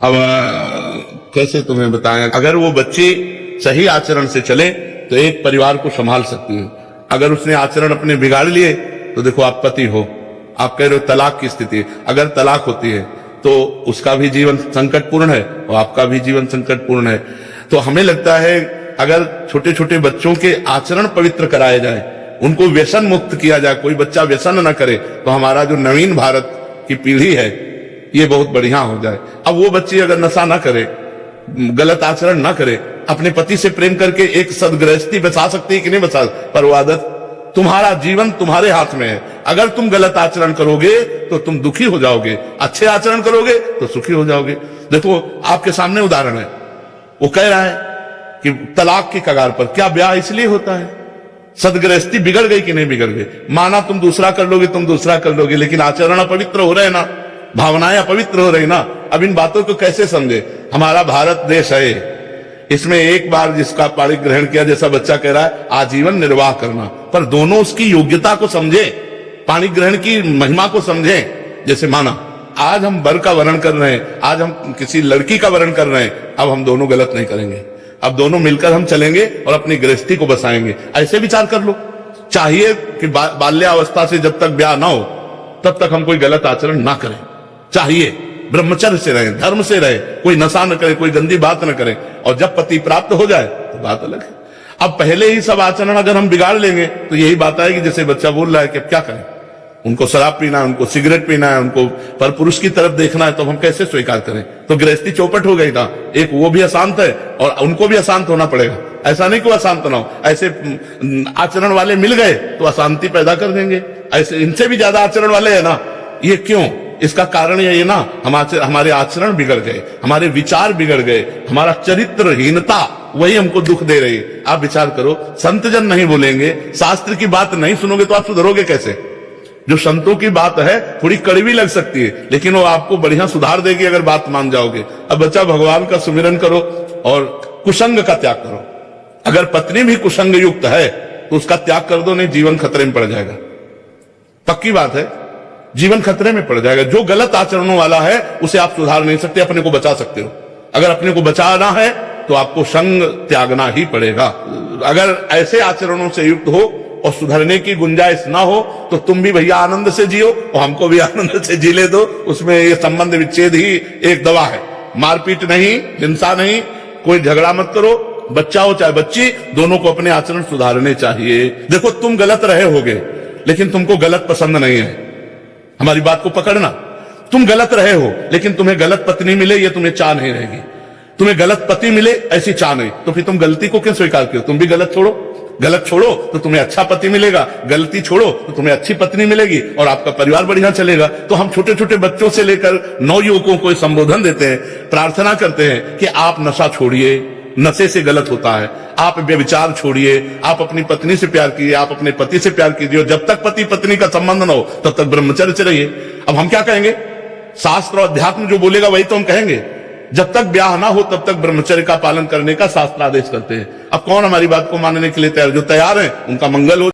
अब कैसे तुम्हें बताएं, अगर वो बच्ची सही आचरण से चले तो एक परिवार को संभाल सकती है। अगर उसने आचरण अपने बिगाड़ लिए तो देखो आप पति हो, आप कह रहे हो तलाक की स्थिति, अगर तलाक होती है तो उसका भी जीवन संकटपूर्ण है और आपका भी जीवन संकटपूर्ण है। तो हमें लगता है अगर छोटे छोटे बच्चों के आचरण पवित्र कराए जाए, उनको व्यसन मुक्त किया जाए, कोई बच्चा व्यसन न करे, तो हमारा जो नवीन भारत की पीढ़ी है ये बहुत बढ़िया हो जाए। अब वो बच्ची अगर नशा ना करे, गलत आचरण ना करे, अपने पति से प्रेम करके एक सदगृहस्थी बचा सकती है कि नहीं बचा, पर वो आदत, तुम्हारा जीवन तुम्हारे हाथ में है। अगर तुम गलत आचरण करोगे तो तुम दुखी हो जाओगे, अच्छे आचरण करोगे तो सुखी हो जाओगे। देखो आपके सामने उदाहरण है, वो कह रहा है कि तलाक की कगार पर, क्या ब्याह इसलिए होता है? सदगृहस्थी बिगड़ गई कि नहीं बिगड़ गई? माना तुम दूसरा कर लोगे, तुम दूसरा कर लोगे, लेकिन आचरण अपवित्र हो रहे ना, भावनाएं अपवित्र हो रही ना। अब इन बातों को कैसे समझे? हमारा भारत देश है, इसमें एक बार जिसका पाणी ग्रहण किया, जैसा बच्चा कह रहा है आजीवन निर्वाह करना, पर दोनों उसकी योग्यता को समझे, पाणी ग्रहण की महिमा को समझे। जैसे माना आज हम वर का वर्ण कर रहे हैं, आज हम किसी लड़की का वर्ण कर रहे हैं, अब हम दोनों गलत नहीं करेंगे, अब दोनों मिलकर हम चलेंगे और अपनी गृहस्थी को बसाएंगे। ऐसे विचार कर लो। चाहिए कि बाल्यावस्था से जब तक ब्याह ना हो तब तक हम कोई गलत आचरण ना करें, चाहिए ब्रह्मचर्य से रहे, धर्म से रहे, कोई नशा न करे, कोई गंदी बात न करे, और जब पति प्राप्त हो जाए तो बात अलग है। अब पहले ही सब आचरण अगर हम बिगाड़ लेंगे तो यही बात आएगी जैसे बच्चा बोल रहा है कि अब क्या करें, उनको शराब पीना है, उनको सिगरेट पीना है, उनको पर पुरुष की तरफ देखना है, तो हम कैसे स्वीकार करें? तो गृहस्थी चौपट हो गई था। एक वो भी अशांत है और उनको भी अशांत होना पड़ेगा। ऐसा नहीं कि अशांत ना हो, ऐसे आचरण वाले मिल गए तो अशांति पैदा कर देंगे। ऐसे इनसे भी ज्यादा आचरण वाले है ना, ये क्यों? इसका कारण ये ना, हमारे आचरण बिगड़ गए, हमारे विचार बिगड़ गए, हमारा चरित्रहीनता वही हमको दुख दे रही है। आप विचार करो, संत जन नहीं बोलेंगे, शास्त्र की बात नहीं सुनोगे तो आप सुधरोगे कैसे? जो संतों की बात है थोड़ी कड़वी लग सकती है, लेकिन वो आपको बढ़िया सुधार देगी अगर बात मान जाओगे। अब बच्चा भगवान का सुमिरन करो और कुसंग का त्याग करो। अगर पत्नी भी कुसंग युक्त है तो उसका त्याग कर दो, नहीं जीवन खतरे में पड़ जाएगा। पक्की बात है, जीवन खतरे में पड़ जाएगा। जो गलत आचरणों वाला है उसे आप सुधार नहीं सकते, अपने को बचा सकते हो। अगर अपने को बचाना है तो आपको संग त्यागना ही पड़ेगा। अगर ऐसे आचरणों से युक्त हो और सुधरने की गुंजाइश ना हो तो तुम भी भैया आनंद से जियो और हमको भी आनंद से जी ले दो। उसमें ये संबंध विच्छेद ही एक दवा है। मारपीट नहीं, हिंसा नहीं, कोई झगड़ा मत करो, बच्चा हो चाहे बच्ची, दोनों को अपने आचरण सुधारने चाहिए। देखो तुम गलत रहे होगे लेकिन तुमको गलत पसंद नहीं है, हमारी बात को पकड़ना। तुम गलत रहे हो लेकिन तुम्हें गलत पत्नी मिले ये तुम्हें चाह नहीं रहेगी, तुम्हें गलत पति मिले ऐसी चाह नहीं, तो फिर तुम गलती को क्यों स्वीकार करो? तुम भी गलत छोड़ो, गलत छोड़ो तो तुम्हें अच्छा पति मिलेगा, गलती छोड़ो तो तुम्हें अच्छी पत्नी मिलेगी और आपका परिवार बढ़िया चलेगा। तो हम छोटे छोटे बच्चों से लेकर नवयुवकों को संबोधन देते हैं, प्रार्थना करते हैं कि आप नशा छोड़िए, नशे से गलत होता है, आप व्यभिचार छोड़िए, आप अपनी पत्नी से प्यार कीजिए, आप अपने पति से प्यार कीजिए, और जब तक पति पत्नी का संबंध न हो तब तक ब्रह्मचर्य से रहिए। अब हम क्या कहेंगे? शास्त्र और अध्यात्म जो बोलेगा वही तो हम कहेंगे। जब तक ब्याह ना हो तब तक ब्रह्मचर्य का पालन करने का शास्त्र आदेश करते हैं। अब कौन हमारी बात को मानने के लिए तैयार? जो तैयार है उनका मंगल हो।